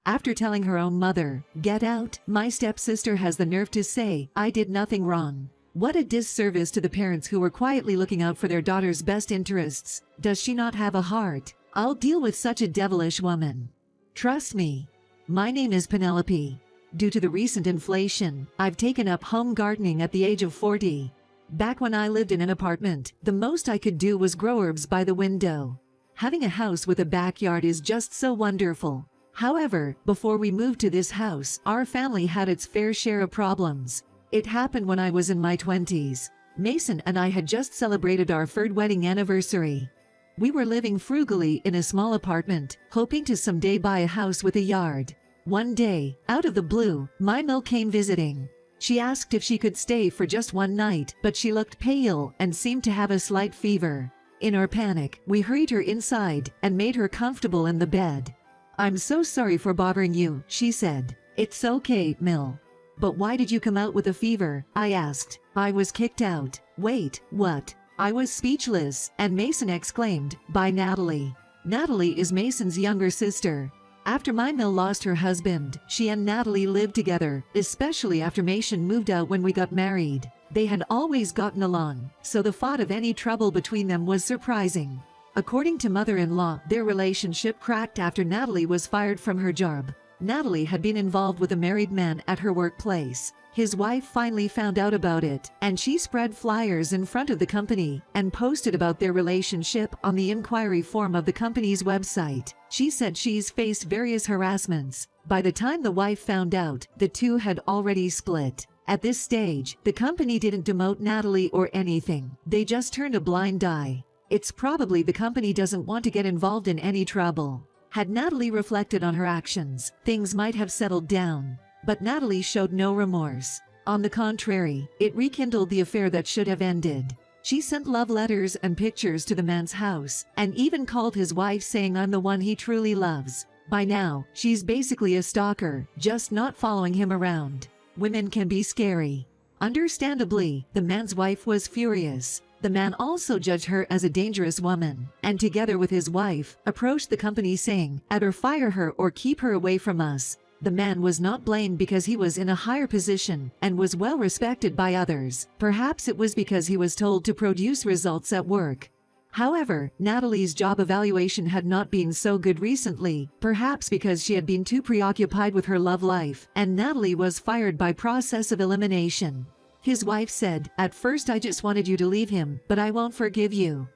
After telling her own mother, "Get out," my stepsister has the nerve to say, "I did nothing wrong." What a disservice to the parents who were quietly looking out for their daughter's best interests. Does she not have a heart? I'll deal with such a devilish woman. Trust me. My name is Penelope. Due to the recent inflation, I've taken up home gardening at the age of 40. Back when I lived in an apartment, the most I could do was grow herbs by the window. Having a house with a backyard is just so wonderful. However, before we moved to this house, our family had its fair share of problems. It happened when I was in my 20s. Mason and I had just celebrated our third wedding anniversary. We were living frugally in a small apartment, hoping to someday buy a house with a yard. One day, out of the blue, my Mil came visiting. She asked if she could stay for just one night, but she looked pale and seemed to have a slight fever. In our panic, we hurried her inside and made her comfortable in the bed. "I'm so sorry for bothering you," she said. "It's okay, Mil." "But why did you come out with a fever?" I asked. "I was kicked out." "Wait, what?" I was speechless, and Mason exclaimed, "By Natalie." Natalie is Mason's younger sister. After my Mil lost her husband, she and Natalie lived together, especially after Mason moved out when we got married. They had always gotten along, so the thought of any trouble between them was surprising. According to mother-in-law, their relationship cracked after Natalie was fired from her job. Natalie had been involved with a married man at her workplace. His wife finally found out about it, and she spread flyers in front of the company and posted about their relationship on the inquiry form of the company's website. She said she's faced various harassments. By the time the wife found out, the two had already split. At this stage, the company didn't demote Natalie or anything. They just turned a blind eye. It's probably the company doesn't want to get involved in any trouble. Had Natalie reflected on her actions, things might have settled down. But Natalie showed no remorse. On the contrary, it rekindled the affair that should have ended. She sent love letters and pictures to the man's house, and even called his wife saying, "I'm the one he truly loves." By now, she's basically a stalker, just not following him around. Women can be scary. Understandably, the man's wife was furious. The man also judged her as a dangerous woman, and together with his wife, approached the company saying, "Either fire her or keep her away from us." The man was not blamed because he was in a higher position and was well respected by others. Perhaps it was because he was told to produce results at work. However, Natalie's job evaluation had not been so good recently, perhaps because she had been too preoccupied with her love life, and Natalie was fired by process of elimination. His wife said, "At first I just wanted you to leave him, but I won't forgive you."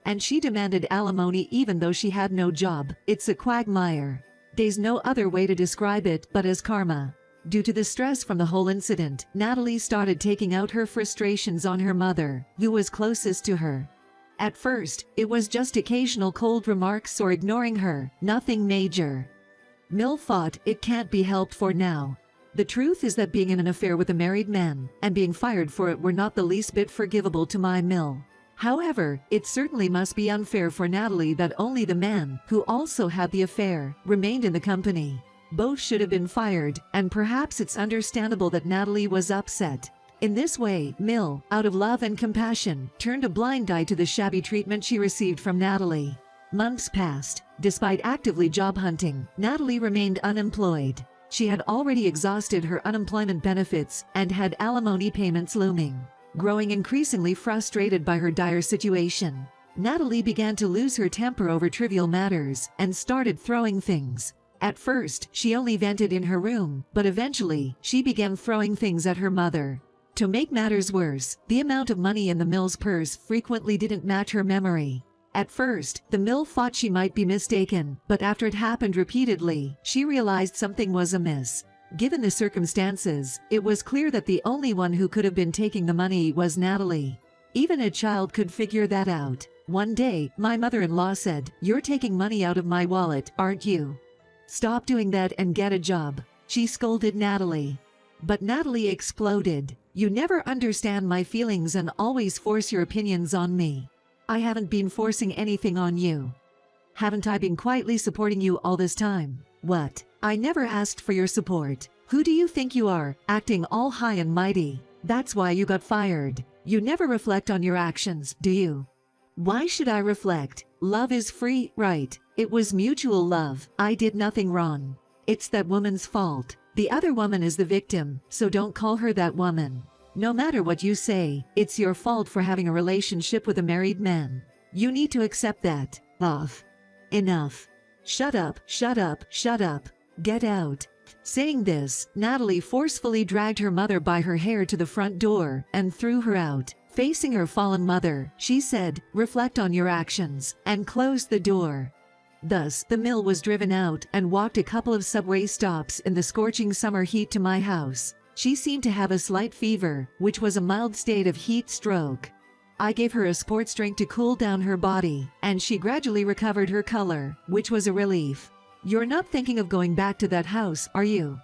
And she demanded alimony even though she had no job. It's a quagmire. There's no other way to describe it but as karma. Due to the stress from the whole incident, Natalie started taking out her frustrations on her mother, who was closest to her. At first, it was just occasional cold remarks or ignoring her, nothing major. Mil thought it can't be helped for now. The truth is that being in an affair with a married man and being fired for it were not the least bit forgivable to my Mil. However, it certainly must be unfair for Natalie that only the man, who also had the affair, remained in the company. Both should have been fired, and perhaps it's understandable that Natalie was upset. In this way, Mil, out of love and compassion, turned a blind eye to the shabby treatment she received from Natalie. Months passed. Despite actively job hunting, Natalie remained unemployed. She had already exhausted her unemployment benefits and had alimony payments looming. Growing increasingly frustrated by her dire situation, Natalie began to lose her temper over trivial matters and started throwing things. At first, she only vented in her room, but eventually, she began throwing things at her mother. To make matters worse, the amount of money in the Mil's purse frequently didn't match her memory. At first, the Mil thought she might be mistaken, but after it happened repeatedly, she realized something was amiss. Given the circumstances, it was clear that the only one who could have been taking the money was Natalie. Even a child could figure that out. One day, my mother-in-law said, "You're taking money out of my wallet, aren't you? Stop doing that and get a job." She scolded Natalie. But Natalie exploded. "You never understand my feelings and always force your opinions on me." "I haven't been forcing anything on you. Haven't I been quietly supporting you all this time?" "What? I never asked for your support. Who do you think you are, acting all high and mighty? That's why you got fired. You never reflect on your actions, do you?" "Why should I reflect? Love is free, right? It was mutual love. I did nothing wrong." It's that woman's fault. The other woman is the victim, so don't call her that woman. No matter what you say, it's your fault for having a relationship with a married man. You need to accept that. Off. Enough. Shut up, shut up, shut up. Get out. Saying this, Natalie forcefully dragged her mother by her hair to the front door and threw her out. Facing her fallen mother, she said, "Reflect on your actions," and closed the door. Thus, the mill was driven out and walked a couple of subway stops in the scorching summer heat to my house. She seemed to have a slight fever, which was a mild state of heat stroke. I gave her a sports drink to cool down her body, and she gradually recovered her color, which was a relief. You're not thinking of going back to that house, are you?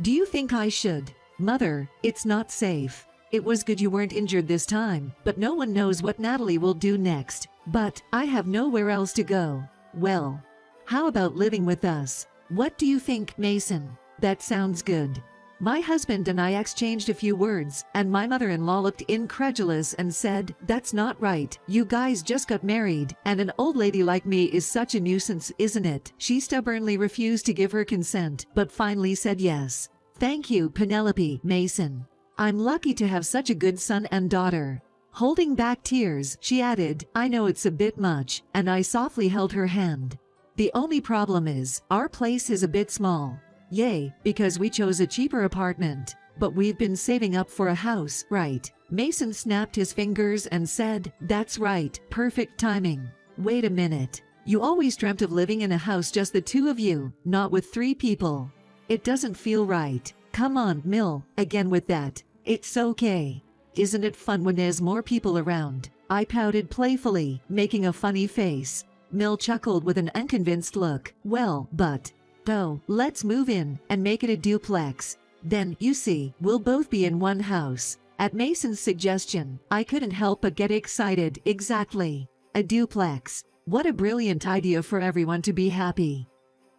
Do you think I should? Mother, it's not safe. It was good you weren't injured this time, but no one knows what Natalie will do next. But I have nowhere else to go. Well, how about living with us? What do you think, Mason? That sounds good. My husband and I exchanged a few words, and my mother-in-law looked incredulous and said, "That's not right. You guys just got married, and an old lady like me is such a nuisance, isn't it?" She stubbornly refused to give her consent, but finally said yes. "Thank you, Penelope, Mason. I'm lucky to have such a good son and daughter." Holding back tears, she added, "I know it's a bit much," and I softly held her hand. "The only problem is, our place is a bit small. Yay, because we chose a cheaper apartment. But we've been saving up for a house, right?" Mason snapped his fingers and said, "That's right, perfect timing. Wait a minute. You always dreamt of living in a house just the two of you, not with three people. It doesn't feel right. Come on, Mill, again with that. It's okay. Isn't it fun when there's more people around?" I pouted playfully, making a funny face. Mill chuckled with an unconvinced look. "Well, but... oh, let's move in and make it a duplex. Then, you see, we'll both be in one house." At Mason's suggestion, I couldn't help but get excited. Exactly. A duplex. What a brilliant idea for everyone to be happy.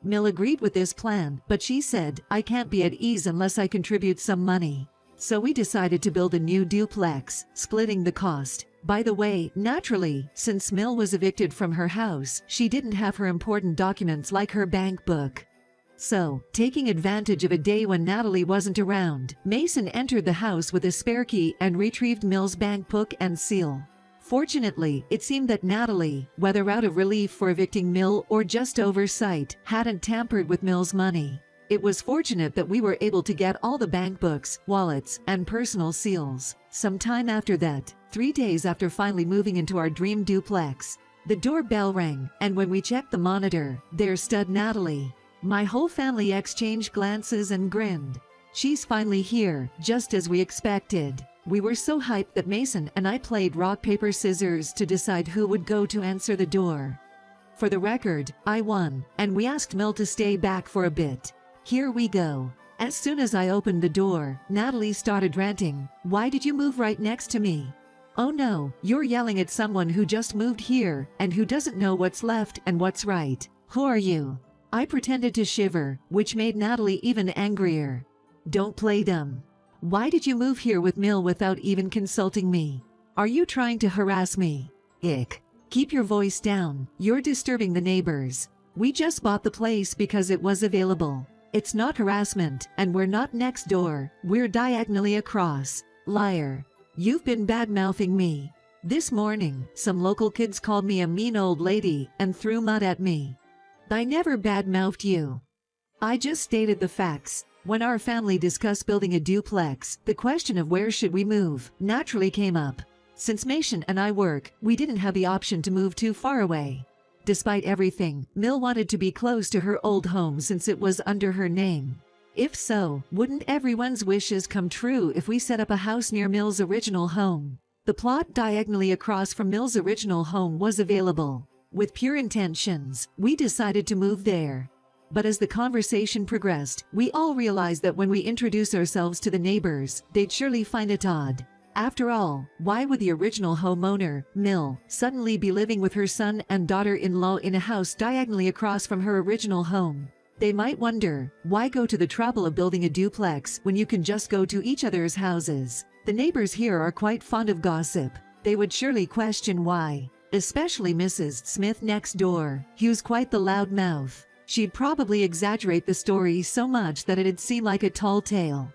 Mill agreed with this plan, but she said, "I can't be at ease unless I contribute some money." So we decided to build a new duplex, splitting the cost. By the way, naturally, since Mill was evicted from her house, she didn't have her important documents like her bank book. So, taking advantage of a day when Natalie wasn't around, Mason entered the house with a spare key and retrieved Mill's bank book and seal. Fortunately, it seemed that Natalie, whether out of relief for evicting Mill or just oversight, hadn't tampered with Mill's money. It was fortunate that we were able to get all the bank books, wallets, and personal seals. Some time after that, 3 days after finally moving into our dream duplex, the doorbell rang, and when we checked the monitor, there stood Natalie. My whole family exchanged glances and grinned. She's finally here, just as we expected. We were so hyped that Mason and I played rock, paper, scissors to decide who would go to answer the door. For the record, I won, and we asked Mill to stay back for a bit. Here we go. As soon as I opened the door, Natalie started ranting. "Why did you move right next to me? Oh no, you're yelling at someone who just moved here and who doesn't know what's left and what's right. Who are you?" I pretended to shiver, which made Natalie even angrier. "Don't play dumb. Why did you move here with Mill without even consulting me? Are you trying to harass me? Ick. Keep your voice down. You're disturbing the neighbors. We just bought the place because it was available. It's not harassment, and we're not next door. We're diagonally across. Liar. You've been bad-mouthing me. This morning, some local kids called me a mean old lady and threw mud at me. I never bad-mouthed you. I just stated the facts. When our family discussed building a duplex, the question of where should we move naturally came up. Since Mason and I work, we didn't have the option to move too far away. Despite everything, Mill wanted to be close to her old home since it was under her name. If so, wouldn't everyone's wishes come true if we set up a house near Mill's original home? The plot diagonally across from Mill's original home was available. With pure intentions, we decided to move there. But as the conversation progressed, we all realized that when we introduce ourselves to the neighbors, they'd surely find it odd. After all, why would the original homeowner, Mill, suddenly be living with her son and daughter-in-law in a house diagonally across from her original home? They might wonder, why go to the trouble of building a duplex when you can just go to each other's houses? The neighbors here are quite fond of gossip. They would surely question why. Especially Mrs. Smith next door, who's quite the loud mouth. She'd probably exaggerate the story so much that it'd seem like a tall tale.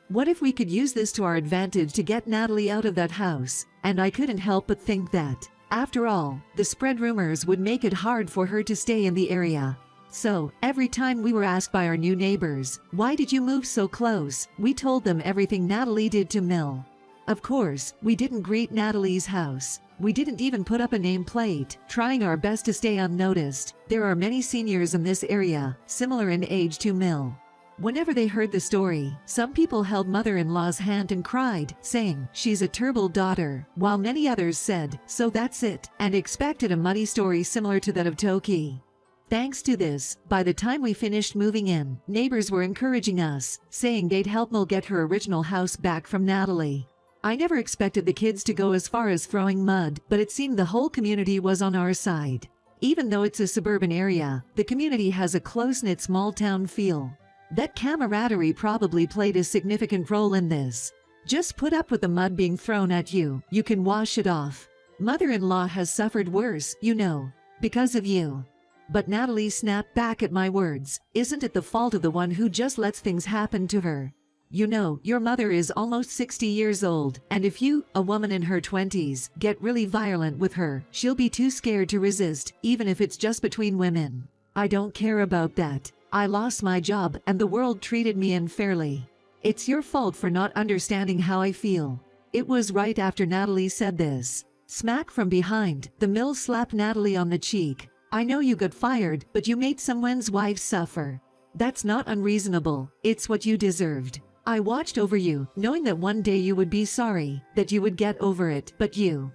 What if we could use this to our advantage to get Natalie out of that house? And I couldn't help but think that, after all, the spread rumors would make it hard for her to stay in the area. So, every time we were asked by our new neighbors, "Why did you move so close?" we told them everything Natalie did to Mill. Of course, we didn't greet Natalie's house. We didn't even put up a nameplate, trying our best to stay unnoticed. There are many seniors in this area, similar in age to Mill. Whenever they heard the story, some people held mother-in-law's hand and cried, saying, "She's a terrible daughter," while many others said, "So that's it," and expected a muddy story similar to that of Toki. Thanks to this, by the time we finished moving in, neighbors were encouraging us, saying they'd help Mill get her original house back from Natalie. I never expected the kids to go as far as throwing mud, but it seemed the whole community was on our side. Even though it's a suburban area, the community has a close-knit small-town feel. That camaraderie probably played a significant role in this. Just put up with the mud being thrown at you, you can wash it off. Mother-in-law has suffered worse, you know, because of you. But Natalie snapped back at my words. Isn't it the fault of the one who just lets things happen to her? You know, your mother is almost 60 years old, and if you, a woman in her 20s, get really violent with her, she'll be too scared to resist, even if it's just between women. I don't care about that. I lost my job and the world treated me unfairly. It's your fault for not understanding how I feel. It was right after Natalie said this. Smack from behind, the Mill slapped Natalie on the cheek. I know you got fired, but you made someone's wife suffer. That's not unreasonable, it's what you deserved. I watched over you, knowing that one day you would be sorry, that you would get over it, but you.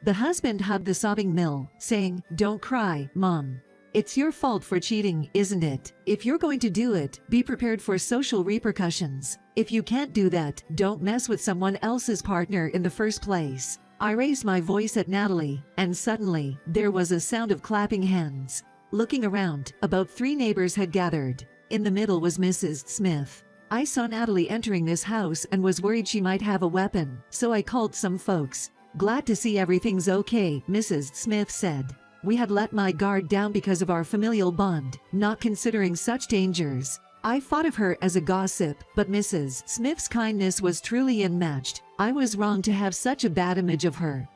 The husband hugged the sobbing Mill, saying, "Don't cry, Mom. It's your fault for cheating, isn't it? If you're going to do it, be prepared for social repercussions. If you can't do that, don't mess with someone else's partner in the first place." I raised my voice at Natalie, and suddenly, there was a sound of clapping hands. Looking around, about 3 neighbors had gathered. In the middle was Mrs. Smith. I saw Natalie entering this house and was worried she might have a weapon, so I called some folks. "Glad to see everything's okay," Mrs. Smith said. "We had let my guard down because of our familial bond, not considering such dangers." I thought of her as a gossip, but Mrs. Smith's kindness was truly unmatched. I was wrong to have such a bad image of her.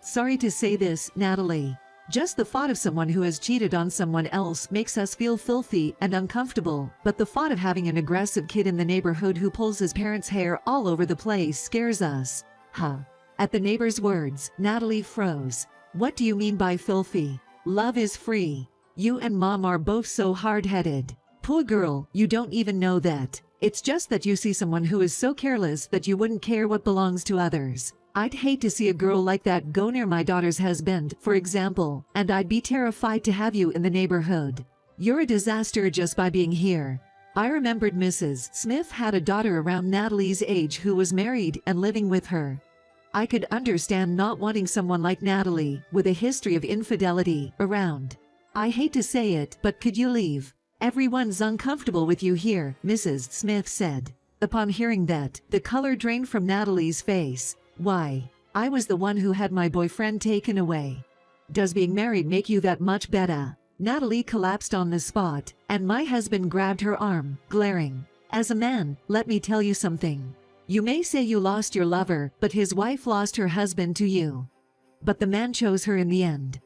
"Sorry to say this, Natalie. Just the thought of someone who has cheated on someone else makes us feel filthy and uncomfortable, but the thought of having an aggressive kid in the neighborhood who pulls his parents' hair all over the place scares us." Huh. At the neighbor's words, Natalie froze. "What do you mean by filthy? Love is free. You and Mom are both so hard-headed." "Poor girl, you don't even know that. It's just that you see someone who is so careless that you wouldn't care what belongs to others. I'd hate to see a girl like that go near my daughter's husband, for example, and I'd be terrified to have you in the neighborhood. You're a disaster just by being here." I remembered Mrs. Smith had a daughter around Natalie's age who was married and living with her. I could understand not wanting someone like Natalie, with a history of infidelity, around. "I hate to say it, but could you leave? Everyone's uncomfortable with you here," Mrs. Smith said. Upon hearing that, the color drained from Natalie's face. "Why? I was the one who had my boyfriend taken away. Does being married make you that much better?" Natalie collapsed on the spot, and my husband grabbed her arm, glaring. "As a man, let me tell you something. You may say you lost your lover, but his wife lost her husband to you. But the man chose her in the end.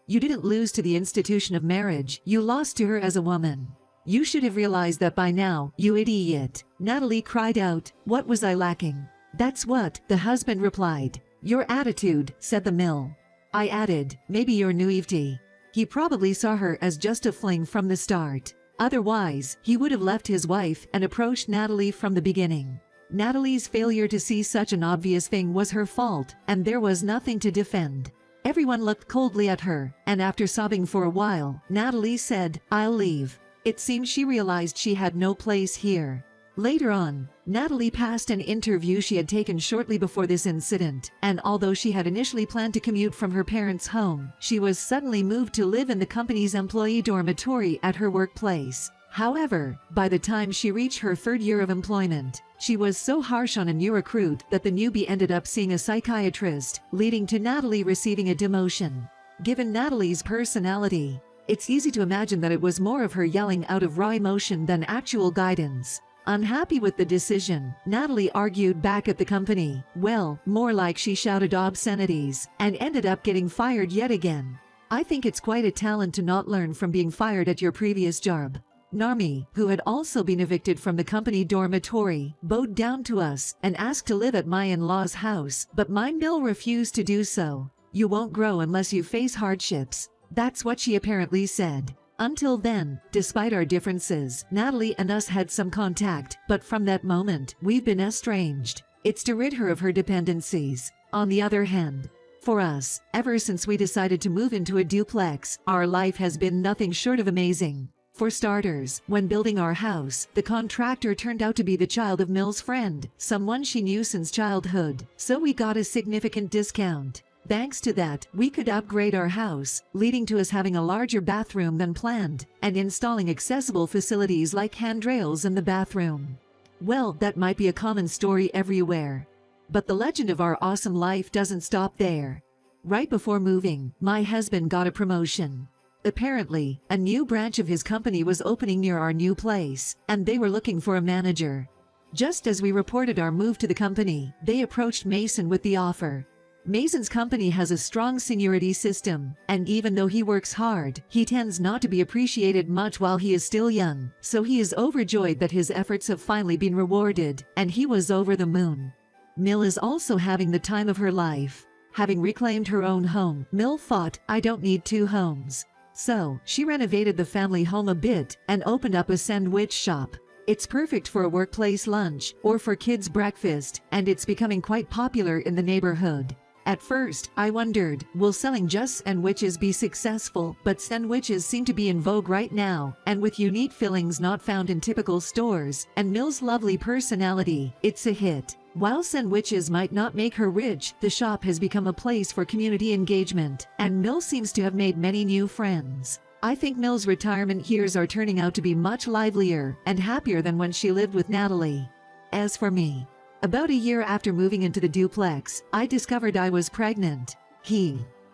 You didn't lose to the institution of marriage, you lost to her as a woman. You should have realized that by now, you idiot." Natalie cried out, "What was I lacking?" "That's what," the husband replied. "Your attitude," said the Mill. I added, "Maybe your naivety." He probably saw her as just a fling from the start. Otherwise, he would have left his wife and approached Natalie from the beginning. Natalie's failure to see such an obvious thing was her fault, and there was nothing to defend. Everyone looked coldly at her, and after sobbing for a while, Natalie said, "I'll leave." It seemed she realized she had no place here. Later on, Natalie passed an interview she had taken shortly before this incident, and although she had initially planned to commute from her parents' home, she was suddenly moved to live in the company's employee dormitory at her workplace. However, by the time she reached her 3rd year of employment, she was so harsh on a new recruit that the newbie ended up seeing a psychiatrist, leading to Natalie receiving a demotion. Given Natalie's personality, It's easy to imagine that it was more of her yelling out of raw emotion than actual guidance. Unhappy with the decision, Natalie argued back at the company. Well, more like she shouted obscenities and ended up getting fired yet again. I think it's quite a talent to not learn from being fired at your previous job. Narmi, who had also been evicted from the company dormitory, bowed down to us and asked to live at my in-laws' house, but my Mill refused to do so. You won't grow unless you face hardships. That's what she apparently said. Until then, despite our differences, Natalie and us had some contact, but from that moment, we've been estranged. It's to rid her of her dependencies. On the other hand, for us, ever since we decided to move into a duplex, our life has been nothing short of amazing. For starters, when building our house, the contractor turned out to be the child of Mill's friend, someone she knew since childhood, so we got a significant discount. Thanks to that, we could upgrade our house, leading to us having a larger bathroom than planned, and installing accessible facilities like handrails in the bathroom. Well, that might be a common story everywhere. But the legend of our awesome life doesn't stop there. Right before moving, my husband got a promotion. Apparently, a new branch of his company was opening near our new place, and they were looking for a manager. Just as we reported our move to the company, they approached Mason with the offer. Mason's company has a strong seniority system, and even though he works hard, he tends not to be appreciated much while he is still young, so he is overjoyed that his efforts have finally been rewarded, and he was over the moon. Mill is also having the time of her life. Having reclaimed her own home, Mill thought, I don't need two homes. So, she renovated the family home a bit and opened up a sandwich shop. It's perfect for a workplace lunch or for kids' breakfast, and it's becoming quite popular in the neighborhood. At first, I wondered, will selling just sandwiches be successful? But sandwiches seem to be in vogue right now, and with unique fillings not found in typical stores, and Mill's lovely personality, it's a hit. While sandwiches might not make her rich, the shop has become a place for community engagement, and Mill seems to have made many new friends. I think Mill's retirement years are turning out to be much livelier and happier than when she lived with Natalie. As for me, about a year after moving into the duplex, I discovered I was pregnant.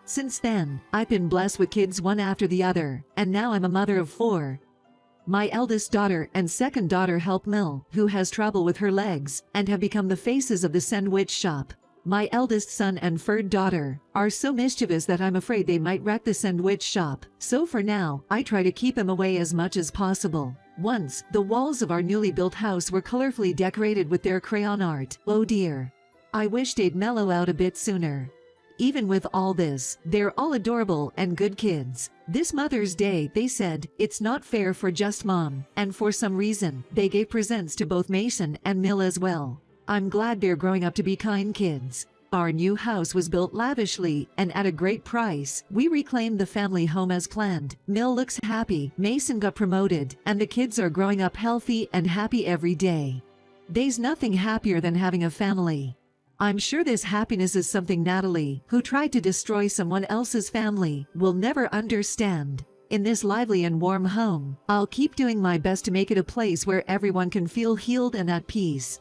Since then, I've been blessed with kids one after the other, and now I'm a mother of 4. My eldest daughter and second daughter help Mill, who has trouble with her legs, and have become the faces of the sandwich shop. My eldest son and third daughter are so mischievous that I'm afraid they might wreck the sandwich shop, so for now, I try to keep them away as much as possible. Once, the walls of our newly built house were colorfully decorated with their crayon art. Oh dear. I wish they'd mellow out a bit sooner. Even with all this, they're all adorable and good kids. This Mother's Day, they said, it's not fair for just Mom, and for some reason, they gave presents to both Mason and Mill as well. I'm glad they're growing up to be kind kids. Our new house was built lavishly and at a great price. We reclaimed the family home as planned. Mill looks happy, Mason got promoted, and the kids are growing up healthy and happy every day. There's nothing happier than having a family. I'm sure this happiness is something Natalie, who tried to destroy someone else's family, will never understand. In this lively and warm home, I'll keep doing my best to make it a place where everyone can feel healed and at peace.